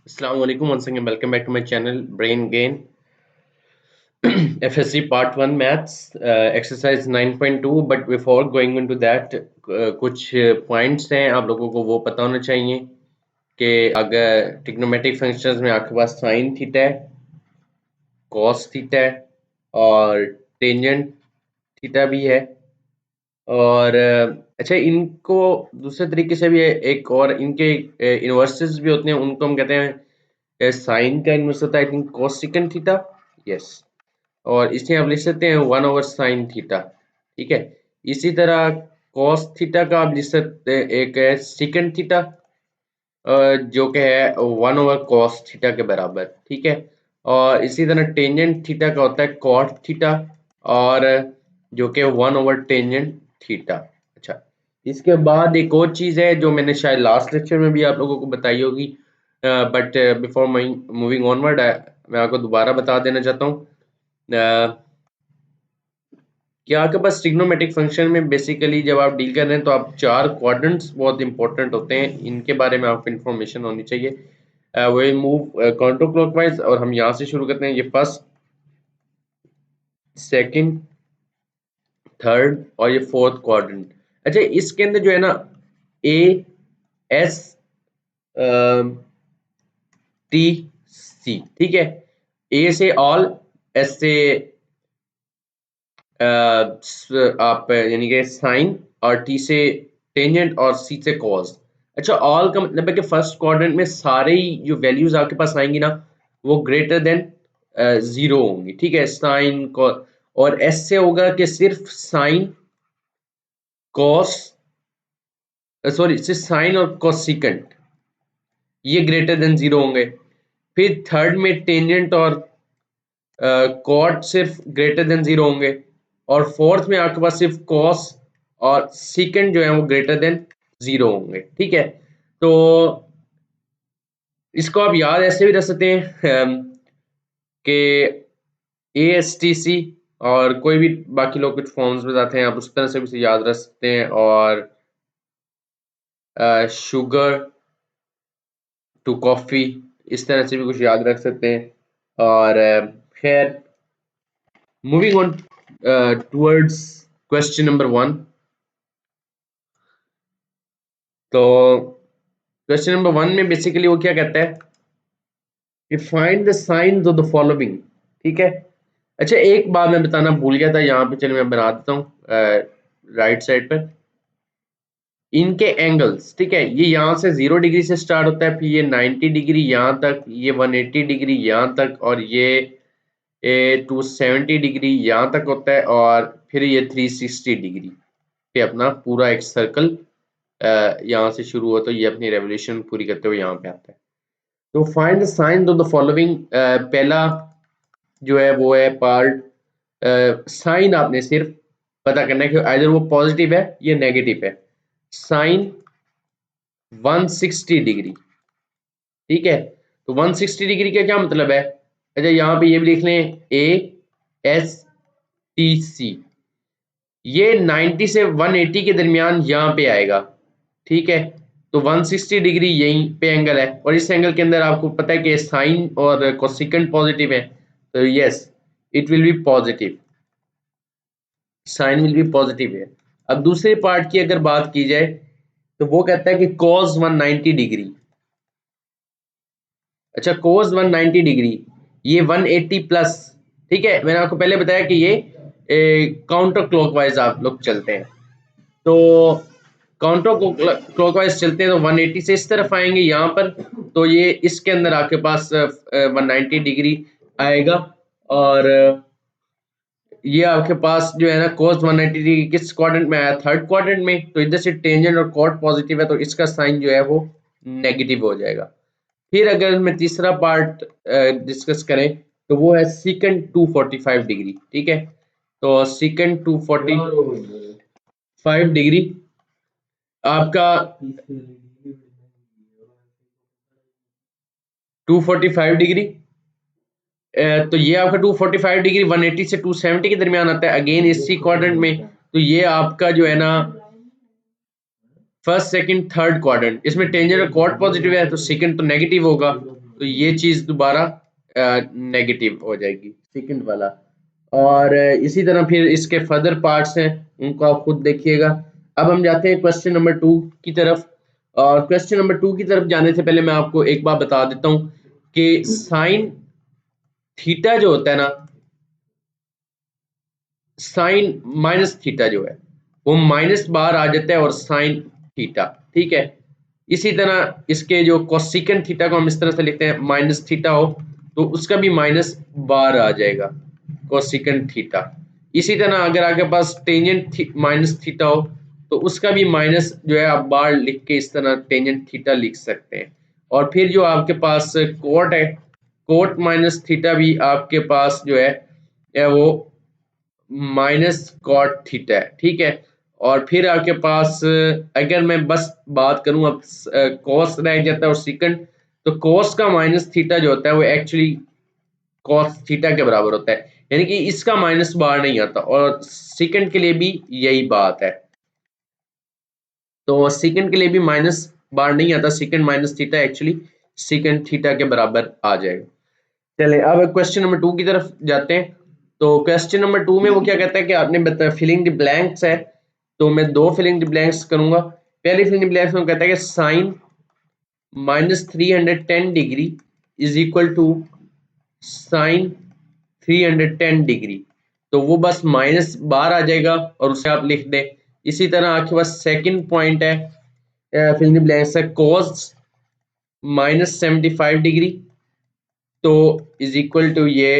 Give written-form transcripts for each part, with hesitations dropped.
Assalamu alaikum. Once again, welcome back to my channel, Brain Gain. FSC Part 1 Maths, Exercise 9.2. But before going into that, कुछ points हैं आप लोगों को वो पता होना चाहिए कि अगर ट्रिग्नोमेट्रिक फंक्शंस में आपके पास साइन थीटा है, कॉस थीटा है और टेंजेंट थीटा भी है, और अच्छा, इनको दूसरे तरीके से भी एक और इनके इन्वर्सेस भी होते हैं, उनको हम कहते हैं साइन का इन्वर्स होता है I think cosecant theta, yes. और इसे आप लिख सकते हैं 1/sin थीटा, ठीक है। इसी तरह कॉस थीटा का आप लिख सकते हैं एक है सेकंड थीटा, जो कि है 1/cos थीटा के बराबर, ठीक है। और इसी तरह टेंजेंट थीटा का होता है कॉट थीटा, और जो कि 1/टेंजेंट थीटा। अच्छा, इसके बाद एक और चीज़ है जो मैंने शायद लास्ट लेक्चर में भी आप लोगों को बताई होगी, बट बिफोर मूविंग ऑनवर्ड मैं आपको दोबारा बता देना चाहता हूँ कि आपके पास ट्रिग्नोमेट्रिक फंक्शन में बेसिकली जब आप डील कर रहे हैं तो आप चार क्वाड्रेंट्स बहुत इंपॉर्टेंट होते हैं, इनके बारे में आपको इन्फॉर्मेशन होनी चाहिए। वे मूव काउंटर क्लॉकवाइज, और हम यहाँ से शुरू करते हैं, ये फर्स्ट, सेकंड, थर्ड और ये फोर्थ क्वाड्रेंट। अच्छा, इसके अंदर जो है ना ए एस टी सी, ठीक है। ए से ऑल, एस से आप यानी कि साइन, और टी से टेंजेंट और सी से कॉस। अच्छा, ऑल का मतलब है कि फर्स्ट क्वाड्रेंट में सारे ही जो वैल्यूज आपके पास आएंगी ना वो ग्रेटर देन जीरो होंगी, ठीक है। साइन कॉस, और एस से होगा कि सिर्फ साइन, कॉस, सॉरी सिर्फ साइन और कॉसिकेंट ये ग्रेटर देन जीरो होंगे। फिर थर्ड में टेंजेंट और कॉट सिर्फ ग्रेटर देन जीरो होंगे, और फोर्थ में आपके पास सिर्फ कॉस और सीकेंड जो है वो ग्रेटर देन जीरो होंगे, ठीक है। तो इसको आप याद ऐसे भी रख सकते हैं कि ए एस टी सी, और कोई भी बाकी लोग कुछ फॉर्म्स बताते हैं आप उस तरह से भी इसे याद रख सकते हैं, और शुगर टू कॉफी इस तरह से भी कुछ याद रख सकते हैं। और खैर, moving on towards question number 1। तो क्वेश्चन नंबर 1 में बेसिकली वो क्या कहता है कि find the science of the following, ठीक है। अच्छा, एक बात मैं बताना भूल गया था यहाँ पे, चलिए मैं बना देता हूँ राइट साइड पर। इनके एंगल्स, ठीक है, ये यहाँ से 0 डिग्री से स्टार्ट होता है, फिर ये 90 डिग्री यहाँ तक, ये 180 डिग्री यहाँ तक, और ये 270 डिग्री यहाँ तक होता है, और फिर ये 360 डिग्री पे अपना पूरा एक सर्कल यहाँ से शुरू होता है, ये अपनी रेवोल्यूशन पूरी करते हुए यहाँ पे आता है। तो find the sign of the following, पहला जो है वो है पार्ट, साइन आपने सिर्फ पता करना है कि आइदर वो पॉजिटिव है या नेगेटिव है। साइन 160 डिग्री, ठीक है। तो 160 डिग्री का क्या मतलब है? अच्छा, यहाँ पे ये भी लिख लें, ए एस टी सी, ये 90 से 180 के दरमियान यहाँ पे आएगा, ठीक है। तो 160 डिग्री यहीं पे एंगल है, और इस एंगल के अंदर आपको पता है कि साइन और कोसेकेंट पॉजिटिव है, तो yes it will be positive, sine will be positive है। अब दूसरे पार्ट की अगर बात की जाए तो वो कहता है कि cos 190 डिग्री। अच्छा, cos 190 डिग्री ये 180 प्लस, ठीक है। मैंने आपको पहले बताया कि ये काउंटर क्लॉकवाइज आप लोग चलते हैं, तो काउंटर क्लॉकवाइज चलते हैं तो 180 से इस तरफ आएंगे यहाँ पर, तो ये इसके अंदर आपके पास 190 डिग्री आएगा, और ये आपके पास जो है ना cos 190 डिग्री किस क्वाड्रेंट में आया? थर्ड क्वाड्रेंट में। तो इधर से टेंजेंट और कॉट पॉजिटिव है, तो इसका साइन जो है वो नेगेटिव हो जाएगा। फिर अगर मैं तीसरा पार्ट डिस्कस करें तो वो है सीकेंट 245 डिग्री, ठीक है। तो सीकेंट 245 डिग्री आपका 245 डिग्री, तो ये आपका 245 डिग्री 180 से 270 के दरमियान आता है, अगेन इसी क्वाड्रेंट में। तो ये आपका जो है ना फर्स्ट सेकंड थर्ड क्वाड्रेंट, इसमें टेंजेंट और कॉट पॉजिटिव है तो सेकंड तो नेगेटिव होगा, तो तो ये चीज दोबारा नेगेटिव हो जाएगी सेकंड वाला। और इसी तरह फिर इसके फर्दर पार्ट्स हैं, उनको आप खुद देखिएगा। अब हम जाते हैं क्वेश्चन नंबर 2 की तरफ। और क्वेश्चन नंबर 2 की तरफ जाने से पहले मैं आपको एक बात बता देता हूं कि साइन थीटा जो होता है ना, साइन माइनस थीटा जो है वो माइनस बाहर आ जाता है और साइन थीटा, ठीक है। इसी तरह इसके जो कोसिकेंट थीटा को हम इस तरह से लिखते हैं, माइनस थीटा हो तो उसका भी माइनस बाहर आ जाएगा, कोसिकेंट थीटा। इसी तरह अगर आपके पास टेंजेंट माइनस थीटा हो तो उसका भी माइनस जो है आप बाहर लिख के इस तरह टेंजेंट थीटा लिख सकते हैं। और फिर जो आपके पास कोट है, कोट माइनस थीटा भी आपके पास जो है वो माइनस कॉट थीटा है, ठीक है। और फिर आपके पास अगर मैं बस बात करूं अब कॉस रह जाता है और सिकंड, तो कॉस का माइनस थीटा जो होता है वो एक्चुअली कॉस थीटा के बराबर होता है, यानी कि इसका माइनस बाहर नहीं आता। और सिकंड के लिए भी यही बात है, तो सेकंड के लिए भी माइनस बार नहीं आता, second minus theta actually second theta के बराबर आ जाएगा। चले अब क्वेश्चन नंबर 2 की तरफ जाते हैं। तो क्वेश्चन नंबर 2 में वो क्या कहता है कि आपने बताया फिलिंग द ब्लैंक्स है, तो मैं दो फिलिंग द ब्लैंक्स करूंगा। पहली फिलिंग द ब्लैंक्स में कहता है कि sine -310 degree is equal to sine 310 degree, तो वो बस माइनस बाहर आ जाएगा और उसे आप लिख दें। इसी तरह आपके पास सेकंड पॉइंट है फिलिंग द ब्लैंक्स है, कॉस -75 डिग्री, तो इज इक्वल टू ये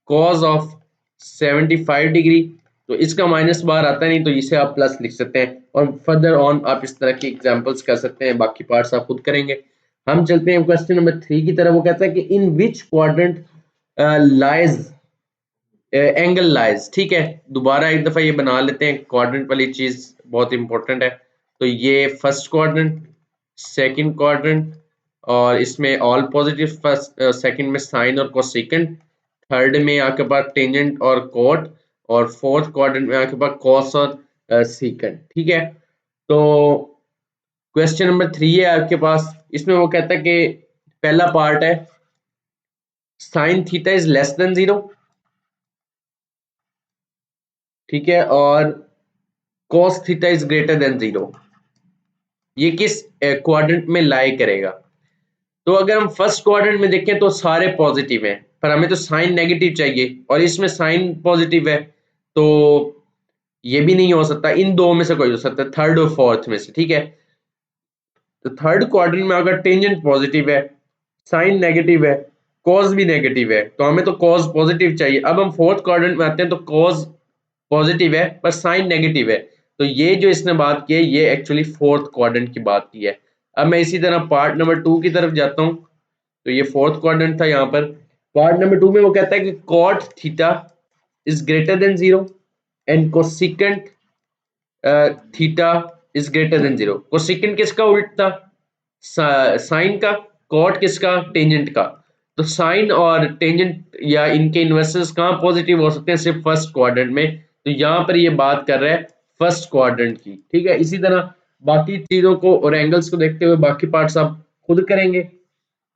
कॉज ऑफ 75 डिग्री, तो इसका माइनस बाहर आता नहीं तो इसे आप प्लस लिख सकते हैं। और फर्दर ऑन आप इस तरह की एग्जांपल्स कर सकते हैं, बाकी पार्ट्स आप खुद करेंगे। हम चलते हैं क्वेश्चन नंबर 3 की तरफ। वो कहता है कि in which quadrant lies angle lies, ठीक है। दोबारा एक दफा ये बना लेते हैं, क्वाड्रेंट वाली चीज बहुत इंपॉर्टेंट है। तो ये फर्स्ट क्वाड्रेंट, सेकंड क्वाड्रेंट, और इसमें ऑल पॉजिटिव, फर्स्ट सेकंड में साइन और कोसेकेंट, थर्ड में आपके पास टेंजेंट और कोट, और फोर्थ क्वाड्रेंट में आपके पास कॉस और सीकेंट, ठीक है। तो क्वेश्चन नंबर 3 है आपके पास, इसमें वो कहता है कि पहला पार्ट है sine theta is less than 0, ठीक है, और cos theta is greater than 0, ये किस क्वाड्रेंट में लाई करेगा। तो अगर हम फर्स्ट क्वाड्रेंट में देखें तो सारे पॉजिटिव हैं, पर हमें तो साइन नेगेटिव चाहिए और इसमें साइन पॉजिटिव है, तो ये भी नहीं हो सकता, इन दो में से कोई हो सकता है, थर्ड और फोर्थ में से, ठीक है। तो थर्ड क्वाड्रेंट में अगर टेंजेंट पॉजिटिव है, साइन नेगेटिव है, कॉज भी नेगेटिव है, तो हमें तो कॉज पॉजिटिव चाहिए। अब हम फोर्थ क्वाड्रेंट में आते हैं तो कॉज पॉजिटिव है पर साइन नेगेटिव है, तो ये जो इसने बात की है ये एक्चुअली फोर्थ क्वाड्रेंट की बात की है। अब मैं इसी तरह पार्ट नंबर 2 की तरफ जाता हूँ। तो ये फोर्थ क्वाड्रेंट था, यहाँ पर पार्ट नंबर 2 में वो कहता है कि cot theta is greater than 0 and cosecant theta is greater than 0। Cosecant किसका उल्ट था, साइन का, कॉट किसका, टेंजेंट का। तो साइन और टेंजेंट या इनके इन्वर्सेस कहाँ पॉजिटिव हो सकते हैं, सिर्फ फर्स्ट क्वाड्रेंट में। तो यहाँ पर ये बात कर रहा है फर्स्ट क्वाड्रेंट की, ठीक है। इसी तरह बाकी चीजों को और एंगल्स को देखते हुए बाकी पार्ट्स आप खुद करेंगे।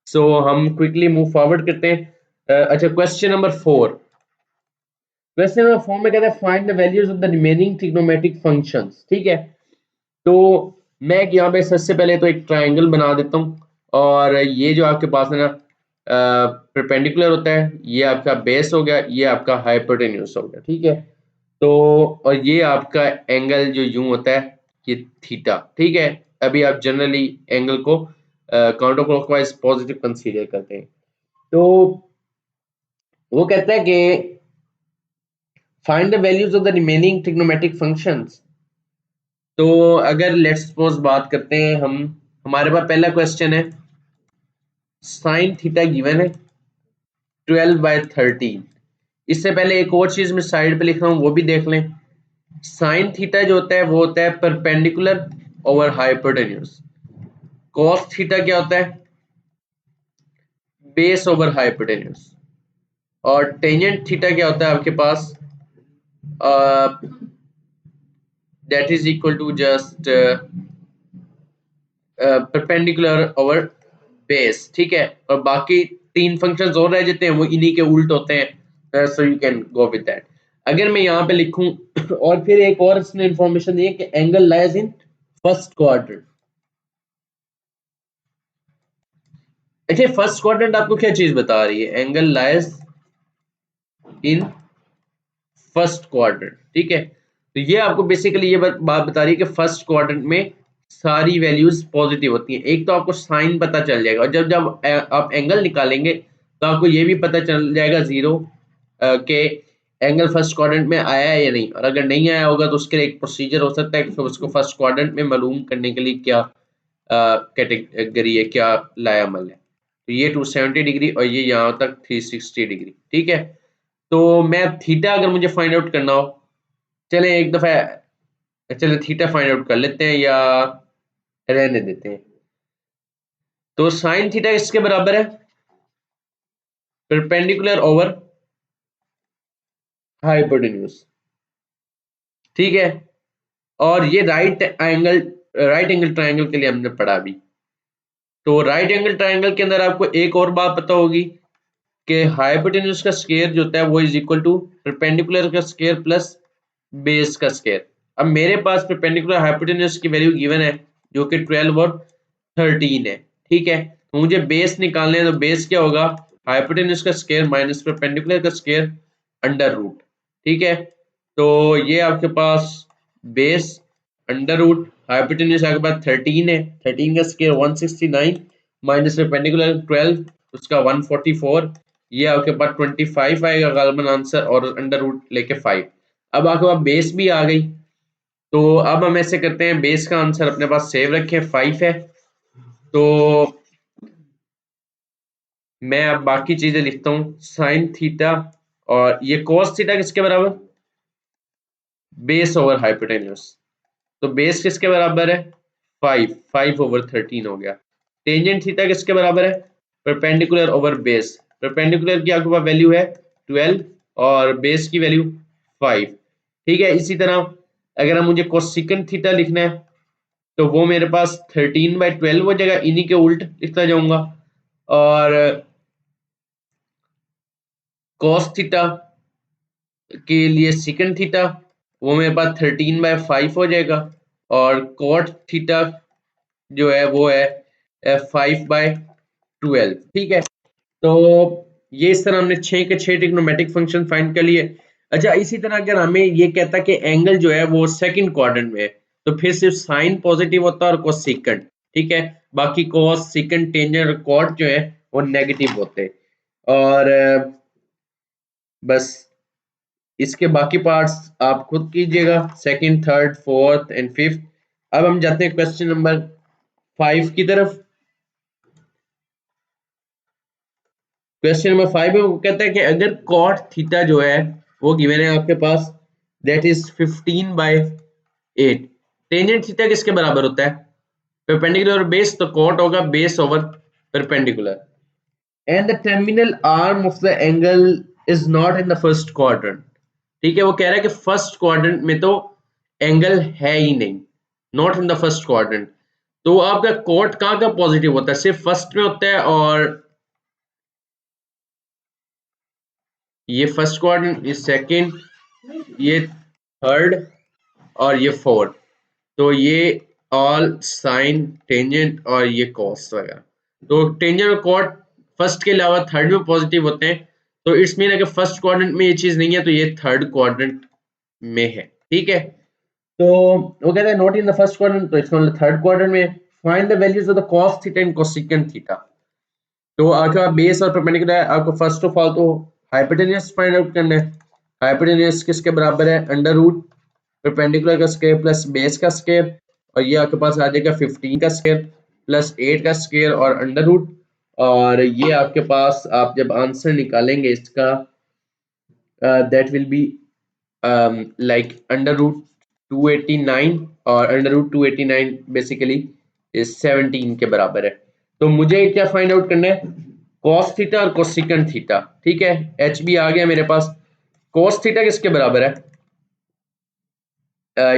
सो हम क्विकली मूव फॉरवर्ड करते हैं। अच्छा, क्वेश्चन नंबर 4। क्वेश्चन नंबर 4 में कहता है find the values of the remaining trigonometric functions, ठीक है। तो मैं यहाँ पे सबसे पहले तो एक ट्रायंगल बना देता हूँ, और ये जो आपके पास है ना परपेंडिकुलर होता है, ये आपका बेस हो गया, ये आपका हाइपोटेन्यूज हो गया, ठीक है। तो और ये आपका एंगल जो यूं होता है ये थीटा, ठीक है। अभी आप जनरली एंगल को काउंटर क्लॉकवाइज पॉजिटिव कंसीडर करते हैं। तो वो कहता है कि find the values of the remaining trigonometric functions. तो अगर लेट्स सपोज बात करते हैं हम, हमारे पास पहला क्वेश्चन है साइन थीटा गिवन है 12/13। इससे पहले एक और चीज मैं साइड पे लिख रहा हूँ, वो भी देख लें। साइन थीटा जो होता है वो होता है perpendicular over hypotenuse. Cos theta क्या होता है, बेस ओवर हाइपोटेन्यूज। और टेंजेंट थीटा क्या होता है आपके पास, that is equal to just perpendicular over base, ठीक है, और बाकी 3 फंक्शंस और रह जाते हैं, वो इन्हीं के उल्ट होते हैं, so you can go with that. अगर मैं यहाँ पे लिखूं और फिर एक और इसने इंफॉर्मेशन दी है कि angle lies in first quadrant. अच्छा, फर्स्ट क्वाड्रेंट आपको क्या चीज बता रही है? Angle lies in first quadrant, ठीक है। तो ये आपको बेसिकली ये बात बता रही है कि फर्स्ट क्वाड्रेंट में सारी वैल्यूज पॉजिटिव होती हैं। एक तो आपको साइन पता चल जाएगा, और जब जब आप एंगल निकालेंगे तो आपको ये भी पता चल जाएगा जीरो के एंगल फर्स्ट क्वाड्रेंट में आया है या नहीं। और अगर नहीं आया होगा तो उसके लिए एक प्रोसीजर हो सकता है कि उसको फर्स्ट क्वाड्रेंट में मालूम करने के लिए क्या कैटेगरी है, क्या लायामल है। तो ये 270 डिग्री और ये यहाँ तक 360 डिग्री, ठीक है। तो मैं थीटा अगर मुझे फाइंड आउट करना हो, चले एक दफा चले थीटा फाइंड आउट कर लेते हैं या रहने देते हैं। तो साइन थीटा इसके बराबर है परपेंडिकुलर ओवर हाइपोटेन्यूज, ठीक है। और ये राइट एंगल ट्रायंगल के लिए हमने पढ़ा भी। तो राइट एंगल ट्रायंगल के अंदर आपको एक और बात पता होगी कि हाइपोटेन्यूज का स्क्वायर जो होता है वो इज इक्वल टू परपेंडिकुलर का स्क्वायर प्लस बेस का स्क्वायर। अब मेरे पास परपेंडिकुलर हाइपोटेन्यूज की वैल्यू गिवन है जो कि 12 और 13 है, ठीक है। तो मुझे बेस निकालने हैं, तो बेस क्या होगा? हाइपोटेन्यूज का स्क्वायर माइनस परपेंडिकुलर का स्क्वायर अंडर रूट, ठीक है। तो ये आपके पास बेस अंडर रूट हाइपोटेन्यूज आपके पास 13 है, 13 का स्क्वायर 169 माइनस परपेंडिकुलर 12 उसका 144, ये आपके पास 25 आएगा गालबन आंसर, और अंडर रूट लेके 5। अब आपके पास बेस भी आ गई, तो अब हम ऐसे करते हैं, बेस का आंसर अपने पास सेव रखें 5 है। तो मैं अब बाकी चीजें लिखता हूँ, साइन थीटा और ये कोस थीटा किसके बराबर? Base over hypotenuse. तो बेस किसके बराबर है? 5/13 हो गया। टेंजेंट थीटा किसके बराबर है? Perpendicular over base. परपेंडिकुलर की आपके पास वैल्यू है 12 और बेस की वैल्यू 5, ठीक है। इसी तरह अगर हम मुझे कोसेकेंट थीटा लिखना है तो वो मेरे पास 13/12 हो जाएगा, इन्हीं के उल्ट लिखता जाऊंगा। और कॉस थीटा के लिए सेकंड थीटा वो मेरे पास 13/5 हो जाएगा, और कॉट थीटा जो है वो है 5/12, ठीक है। तो ये इस तरह हमने 6 के 6 ट्रिग्नोमेट्रिक फंक्शन फाइंड कर लिए। अच्छा, इसी तरह अगर हमें ये कहता कि एंगल जो है वो सेकंड क्वाड्रेंट में है, तो फिर सिर्फ साइन पॉजिटिव होता है और कोसेकेंट, ठीक है। बाकी कॉस सेकंड टेंजेंट और कॉट जो है वो नेगेटिव होते हैं। और बस इसके बाकी पार्ट्स आप खुद कीजिएगा, second, third, fourth and fifth. अब हम जाते हैं क्वेश्चन नंबर 5 की तरफ। क्वेश्चन नंबर 5 में वो कहता है कि अगर कॉट थीटा जो है वो गिवन है आपके पास, दैट इज 15/8, टेंजेंट थीटा किसके बराबर होता है? परपेंडिकुलर बेस, तो कॉट होगा base over perpendicular, and the terminal arm of the angle is not in the first quadrant, ठीक है। वो कह रहा है कि फर्स्ट क्वाड्रेंट में तो एंगल है ही नहीं, not in the first quadrant. तो आपका कॉट कहाँ का पॉजिटिव होता है? सिर्फ फर्स्ट में होता है, और ये फर्स्ट क्वाड्रेंट, ये सेकंड, ये थर्ड और ये फोर्थ। तो ये ऑल साइन टेंजेंट और ये कॉस वगैरह। तो टेंजेंट और कॉट फर्स्ट के अलावा थर्ड में पॉजिटिव होते हैं। तो इट्स मीन अगर फर्स्ट क्वाड्रेंट में ये चीज नहीं है तो ये थर्ड क्वाड्रेंट में है, ठीक है। तो वो कहते हैं not in the first quadrant, तो इसका मतलब थर्ड क्वाड्रेंट में। Find the values of the cos theta and cosecant theta. तो आपका बेस और परपेंडिकुलर है, आपको फर्स्ट ऑफ ऑल तो हाइपोटेन्यूज फाइंड आउट करना है। हाइपोटेन्यूज किसके बराबर है? अंडर रूट परपेंडिकुलर का स्क्वायर प्लस बेस का स्क्वायर, और ये आपके पास आ जाएगा 15 का स्क्वायर प्लस 8 का स्क्वायर और अंडर रूट। और ये आपके पास आप जब आंसर निकालेंगे इसका, that will be like under root 289, और अंडर रूट 289 बेसिकली इज 17 के बराबर है। तो मुझे क्या फाइंड आउट करना है? cos थीटा और कोसेकेंट थीटा, ठीक है। एच बी आ गया मेरे पास। cos थीटा किसके बराबर है?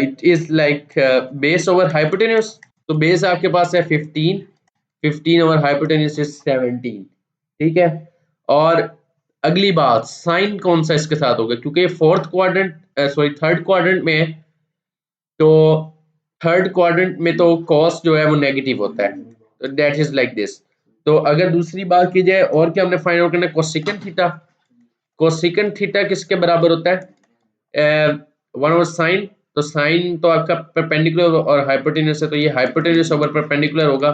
It is like base over hypotenuse. तो बेस आपके पास है 15, 15 और हाइपोटेन्यूज इज 17, ठीक है। और अगली बात, साइन कौन सा इसके साथ होगा, क्योंकि फोर्थ क्वाड्रेंट थर्ड क्वाड्रेंट में है, तो थर्ड क्वाड्रेंट में तो कॉस जो है वो नेगेटिव होता है, तो दैट इज लाइक दिस। तो अगर दूसरी बात की जाए और क्या हमने फाइंड आउट करना है, कोसेकंड थीटा। कोसेकंड थीटा किसके बराबर होता है, 1/sin। तो साइन तो आपका परपेंडिकुलर और हाइपोटेन्यूज है, तो ये हाइपोटेन्यूज ओवर परपेंडिकुलर होगा।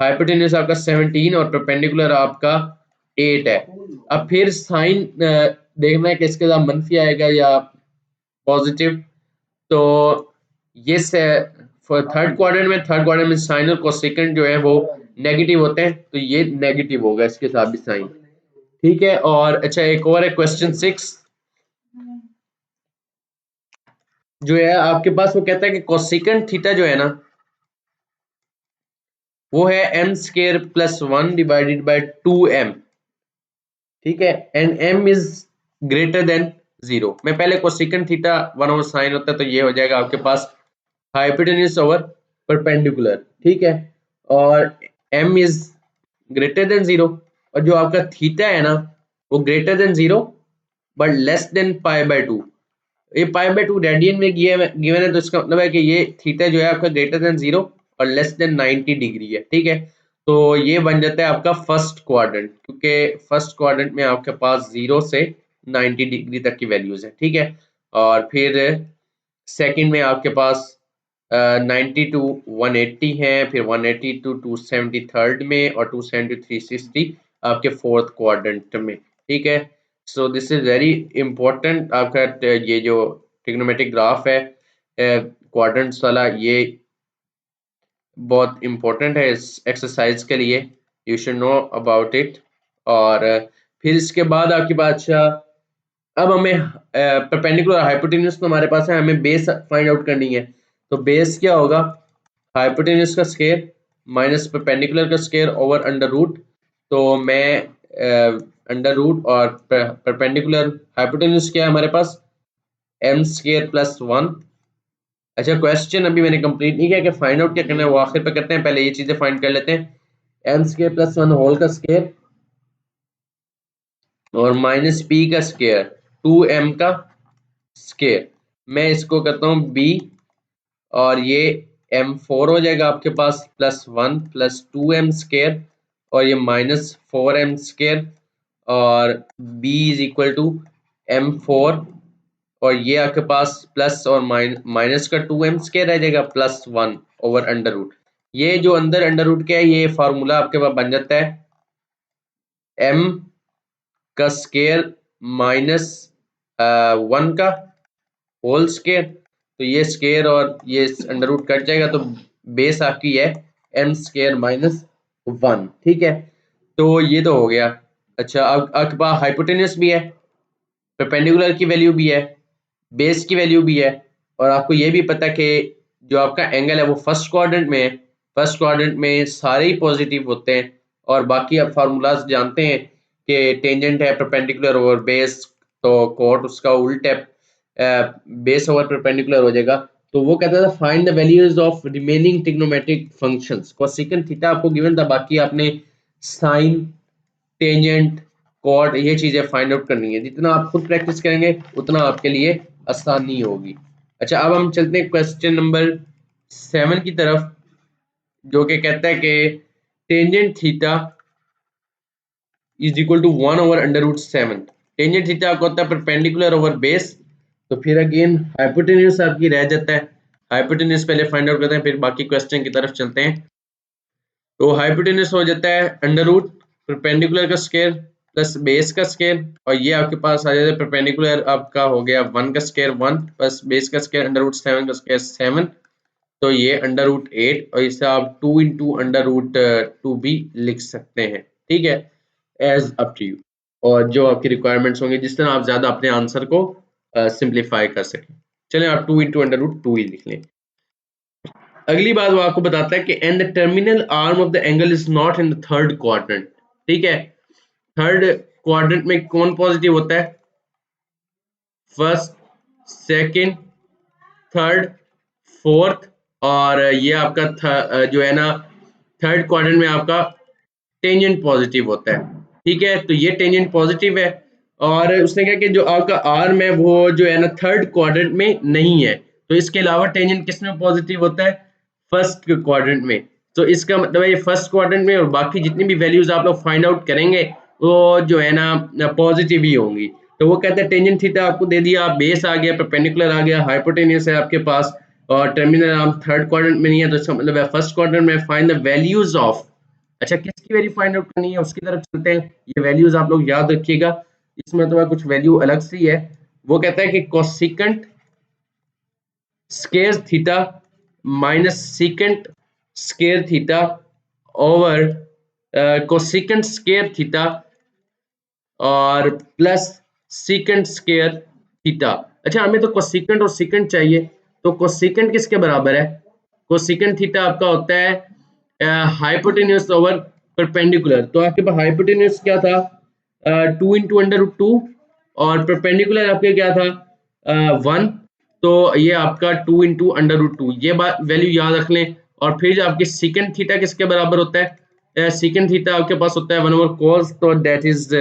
हाइपोटेन्यूज आपका 17 और परपेंडिकुलर आपका 8 है। अब फिर साइन देखना है कि इसके साथ मनफी आएगा या पॉजिटिव। तो ये थर्ड क्वाड्रेंट में साइन और कोसेकंड जो है वो नेगेटिव होते हैं, तो ये नेगेटिव होगा इसके साथ भी साइन, ठीक है। और अच्छा एक और है क्वेश्चन 6 जो है आपके पास, वो कहता है कि कोसेकंड थीटा जो है ना वो है m square plus 1 divided by 2m, ठीक है, and m is greater than 0। मैं पहले कोसेकंड थीटा 1/sin होता है, तो ये हो जाएगा आपके पास हाइपोटेन्यूज ओवर परपेंडिकुलर, ठीक है, और m इज ग्रेटर देन 0। और जो आपका थीटा है ना वो greater than 0 but less than π/2। ये π/2 रेडियन में गिवन है, तो इसका मतलब है कि ये थीटा जो है आपका ग्रेटर देन 0 और लेस देन 90 डिग्री है, ठीक है। तो ये बन जाता है आपका फर्स्ट क्वाड्रेंट, क्योंकि फर्स्ट क्वाड्रेंट में आपके पास 0 से 90 डिग्री तक की वैल्यूज है, ठीक है। और फिर सेकंड में आपके पास 90 टू 180 है, फिर 180 टू 270 थर्ड में, और 270 360 आपके फोर्थ क्वाड्रेंट में, ठीक है। So this is very important. आपका ये जो ट्रिग्नोमेट्रिक ग्राफ है क्वाड्रेंट्स वाला, ये बहुत इंपॉर्टेंट है इस एक्सरसाइज के लिए, you should know about it. और फिर इसके बाद आपकी बात, अच्छा अब हमें परपेंडिकुलर हाइपोटेन्यूज तो हमारे पास है, हमें बेस फाइंड आउट करनी है। तो बेस क्या होगा, हाइपोटेन्यूज का स्क्वायर माइनस परपेंडिकुलर का स्क्वायर ओवर अंडर रूट। तो मैं अंडर रूट और परपेंडिकुलर हाइपोटेन्यूज क्या है हमारे पास, m स्क्वायर प्लस 1। अच्छा क्वेश्चन अभी मैंने कंप्लीट नहीं किया कि फाइंड आउट क्या करना है, वो आखिर पे करते हैं, पहले ये चीजें फाइंड कर लेते हैं। m स्क्वायर प्लस 1 होल का स्क्वायर और माइनस p का स्क्वायर 2m का स्क्वायर। मैं इसको करता हूँ b, और ये m4 हो जाएगा आपके पास प्लस 1 प्लस 2m स्क्वायर, और ये माइनस 4m स्क्वायर, और b is equal to m4, और ये आपके पास प्लस और माइनस का 2m स्क्वायर रह जाएगा प्लस 1 ओवर अंडर रूट। ये जो अंदर अंडर रूट क्या है, ये फार्मूला आपके पास बन जाता है m का स्क्वायर माइनस 1 का होल स्क्वायर। तो ये स्क्वायर और ये अंडर रूट कट जाएगा, तो बेस आपकी है m स्क्वायर माइनस 1, ठीक है। तो ये तो हो गया। अच्छा अब आपके पास हाइपोटेन्यूज भी है, परपेंडिकुलर की वैल्यू भी है, बेस की वैल्यू भी है, और आपको ये भी पता है कि जो आपका एंगल है वो फर्स्ट क्वाड्रेंट में है। फर्स्ट क्वाड्रेंट में सारे ही पॉजिटिव होते हैं, और बाकी आप फार्मूलाज जानते हैं कि टेंजेंट है परपेंडिकुलर ओवर बेस, तो कोट उसका उल्ट है, बेस ओवर परपेंडिकुलर हो जाएगा। तो वो कहता था find the values of remaining trigonometric functions. Cosecant theta आपको गिवन था, बाकी आपने साइन, टेंजेंट, कॉट, ये चीजें फाइंड आउट करनी है। जितना आप खुद प्रैक्टिस करेंगे उतना आपके लिए आसानी होगी। अच्छा अब हम चलते हैं क्वेश्चन नंबर 7 की तरफ, जो कि कहता है कि tangent theta is equal to 1 over under root 7। Tangent theta आपको होता है परपेंडिकुलर ओवर बेस। तो फिर अगेन हाइपोटेन्यूज आपकी रह जाता है, हाइपोटेन्यूज पहले फाइंड आउट करते हैं, फिर बाकी क्वेश्चन की तरफ चलते हैं। तो हाइपोटेन्यूज हो जाता है अंडर रूट परपेंडिकुलर का स्क्वायर प्लस बेस का स्क्वायर, और ये आपके पास आ जाता है परपेंडिकुलर आपका हो गया 1 का स्क्वायर 1 प्लस बेस का स्क्वायर अंडर रूट 7 का स्क्वायर 7, तो ये अंडर रूट 8, और इसे आप 2 इंटू अंडर रूट 2 भी लिख सकते हैं, ठीक है, एज अप टू यू, और जो आपकी रिक्वायरमेंट्स होंगे जिस तरह आप ज्यादा अपने आंसर को सिंप्लीफाई कर सकें। चलें आप 2 इंटू अंडर रूट 2 ही लिख लें। अगली बात वो आपको बताता है कि and the terminal arm of the angle is not in the third quadrant, ठीक है। थर्ड क्वाड्रेंट में कौन पॉजिटिव होता है, फर्स्ट, सेकंड, थर्ड, फोर्थ, और ये आपका जो है ना थर्ड क्वाड्रेंट में आपका टेंजेंट पॉजिटिव होता है। ठीक है, तो ये टेंजेंट पॉजिटिव है और उसने कहा कि जो आपका आर्म है वो जो है ना थर्ड क्वाड्रेंट में नहीं है, तो इसके अलावा टेंजेंट किस में पॉजिटिव होता है? फर्स्ट क्वाड्रेंट में। तो इसका मतलब है ये फर्स्ट क्वाड्रेंट में और बाकी जितनी भी वैल्यूज आप लोग फाइंड आउट करेंगे वो जो है ना पॉजिटिव ही होंगी। तो वो कहता है टेंजेंट थीटा आपको दे दिया, बेस आ गया, परपेंडिकुलर आ गया, हाइपोटेन्यूस है आपके पास और टर्मिनल आर्म थर्ड क्वाड्रेंट में नहीं है, तो इसका मतलब है फर्स्ट क्वाड्रेंट में फाइंड द वैल्यूज ऑफ। अच्छा, किसकी वैल्यू फाइंड आउट करनी है उसकी तरफ चलते हैं। ये वैल्यूज आप लोग याद रखिएगा, इसमें तो कुछ वैल्यू अलग सी है। वो कहता है कि cosecant square theta minus secant square theta over cosecant square theta और प्लस सेकेंट स्केयर थीटा। अच्छा, हमें तो कोसेकेंट और सेकेंट चाहिए, तो कोसेकेंट किसके बराबर है? कोसेकेंट थीटा आपका होता है हाइपोटेन्यूस ओवर परपेंडिकुलर। तो आपके पास हाइपोटेन्यूस क्या था? 2 इंटू अंडर रूट 2 और परपेंडिकुलर आपके क्या था? 1। तो ये आपका 2 इंटू अंडर रूट 2, ये बात वैल्यू याद रख लें। और फिर आपके सेकेंड थीटा किसके बराबर होता है? सेकेंड थीटा आपके पास होता है 1 ओवर cos, तो that is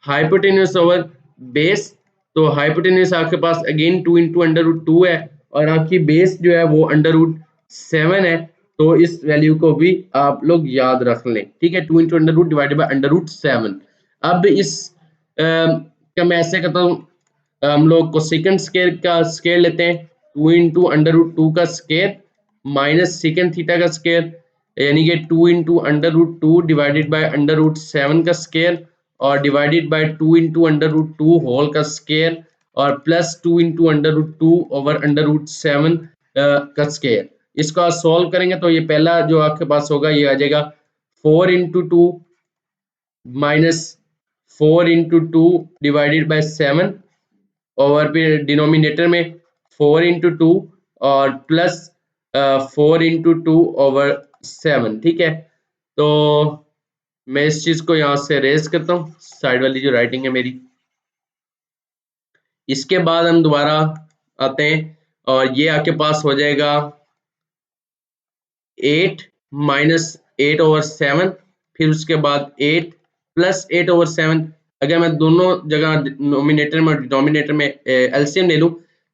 hypotenuse over base. तो हाइपोटेन्यूस आपके पास अगेन 2 इंटू अंडर रूट 2 है और आपकी बेस जो है वो अंडर रूट 7 है। तो इस वैल्यू को भी आप लोग याद रख लें। ठीक है, 2 into under root divided by under root 7। अब इस का मैं ऐसे करता हूँ, हम लोग को सेकंड स्केयर का स्केयर लेते हैं, 2 इंटू अंडर रूट 2 का स्केयर माइनस सेकंड थीटा का स्केयर, यानी कि 2 into under root 2 divided by under root 7 का स्केयर और divided by 2 into under root 2 whole का स्केयर और plus 2 into under root 2 over under root 7 का स्केयर। इसका सॉल्व करेंगे तो ये पहला जो आपके पास होगा ये आ जाएगा 4 into 2 minus 4 into 2 divided by 7 और फिर डिनोमिनेटर में 4 इंटू 2 और प्लस 4 इंटू 2 ओवर 7। ठीक है, तो मैं इस चीज को यहां से रेज करता हूँ, साइड वाली जो राइटिंग है मेरी। इसके बाद हम दोबारा आते हैं और ये आपके पास हो जाएगा 8 माइनस 8 ओवर 7, फिर उसके बाद 8 प्लस 8 ओवर 7। अगर मैं दोनों जगह नोमिनेटर में और डिनोमिनेटर में एलसीएम ले लूँ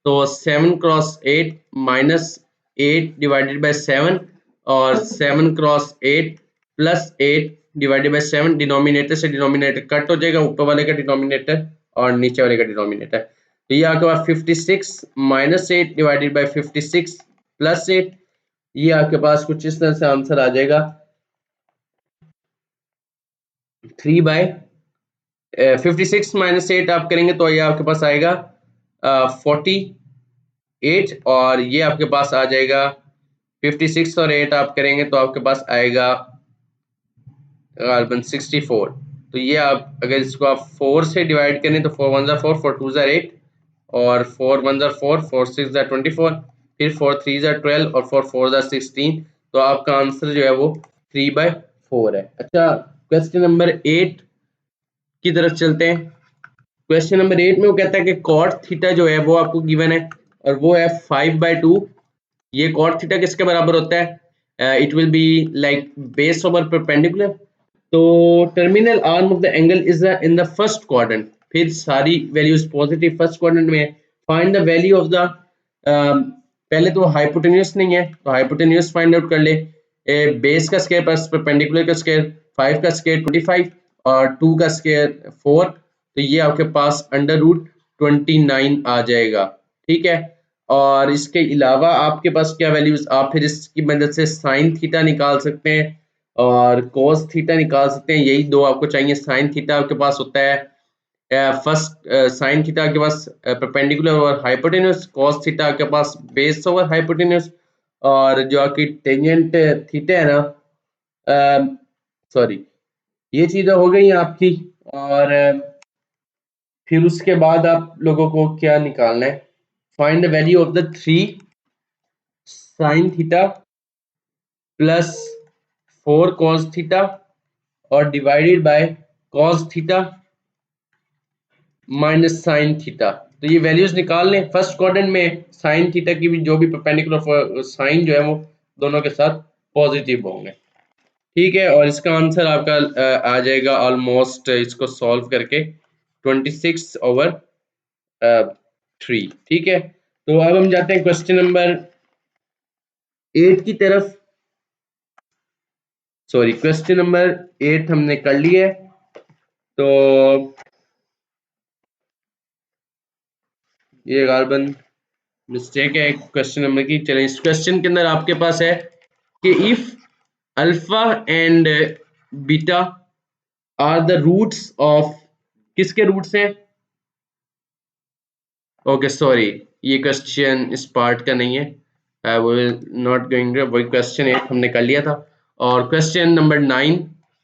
तो 7 क्रॉस 8 माइनस 8 डिवाइडेड बाय 7 और 7 cross 8 plus 8 divided by 7। Denominator से डिनोमिनेटर कट हो जाएगा, ऊपर वाले का डिनोमिनेटर और नीचे वाले का डिनोमिनेटर। तो ये आपके पास 56 माइनस 8 डिवाइडेड बाय 56 प्लस 8, ये आपके पास कुछ इस तरह से आंसर आ जाएगा 3 बाय 56 माइनस 8 आप करेंगे तो ये आपके पास आएगा 48 और ये आपके पास आ जाएगा 56 और 8 आप करेंगे तो आपके पास आएगा कार्बन 64। तो ये आप अगर इसको आप 4 से डिवाइड करें तो 4 1 4 4 2 8 और 4 1 4 4 6 24, फिर 4 3 12 और 4 4 16। तो आपका आंसर जो है वो 3 बाय 4 है। अच्छा, क्वेश्चन नंबर 8 की तरफ चलते हैं। क्वेश्चन नंबर 8 में वो कहता है कि कॉट थीटा जो है वो आपको गिवन है और वो है 5 बाय 2। ये कॉट थीटा किसके बराबर होता है? It will be like base over perpendicular. तो terminal arm of the angle is in the first quadrant, फिर सारी वैल्यूज पॉजिटिव फर्स्ट क्वाड्रेंट में। Find the value of the, पहले तो हाइपोटेन्यूस नहीं है तो हाइपोटेन्यूस फाइंड आउट कर ले। बेस का स्क्वायर प्लस परपेंडिकुलर का स्क्वायर, 5 का स्क्वायर 25 और 2 का स्क्वायर 4, तो ये आपके पास अंडर रूट 29 आ जाएगा। ठीक है, और इसके अलावा आपके पास क्या वैल्यूज, आप फिर इसकी मदद से साइन थीटा निकाल सकते हैं और कोस थीटा निकाल सकते हैं। यही दो आपको चाहिए। साइन थीटा आपके पास होता है फर्स्ट साइन थीटा के पास परपेंडिकुलर और हाइपोटेन्यूस, कॉस थीटा के पास बेस ओवर हाइपोटेन्यूस और जो आपकी टेंजेंट थीटा है ना, सॉरी, ये चीजें हो गई आपकी। और फिर उसके बाद आप लोगों को क्या निकालना है? Find the value of the 3 sine theta plus 4 cos theta और divided by cos theta minus sine theta. तो ये वैल्यूज निकाल लें। फर्स्ट क्वाड्रेंट में साइन थीटा की भी जो भी परपेंडिकुलर साइन जो है वो दोनों के साथ पॉजिटिव होंगे। ठीक है, और इसका आंसर आपका आ जाएगा ऑलमोस्ट इसको सॉल्व करके 26/3। ठीक है, तो अब हम जाते हैं क्वेश्चन नंबर 8 की तरफ। सॉरी, क्वेश्चन नंबर 8 हमने कर लिया है। तो ये गालबन मिस्टेक है क्वेश्चन नंबर की। चलें, इस क्वेश्चन के अंदर आपके पास है कि if alpha and beta are the roots of, किसके रूट्स हैं? ओके सॉरी, ये क्वेश्चन इस पार्ट का नहीं है। आई विल नॉट गोइंग, वही क्वेश्चन 8 हमने कर लिया था। और क्वेश्चन नंबर 9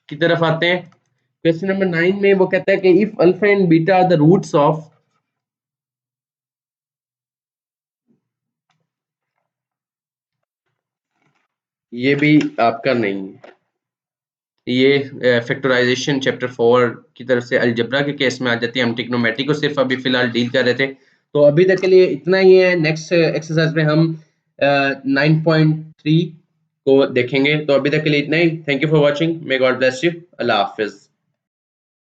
की तरफ आते हैं। क्वेश्चन नंबर 9 में वो कहता है कि if alpha and beta are the roots of, ये भी आपका नहीं है। ये फैक्टराइजेशन चैप्टर 4 की तरफ से अलजबरा के केस में आ जाती है। हम ट्रिग्नोमेट्री को सिर्फ अभी फिलहाल डील कर रहे थे। तो अभी तक के लिए इतना ही है। नेक्स्ट एक्सरसाइज में हम 9.3 को देखेंगे। तो अभी तक के लिए इतना ही। Thank you for watching. May God bless you. अल्लाह हाफिज।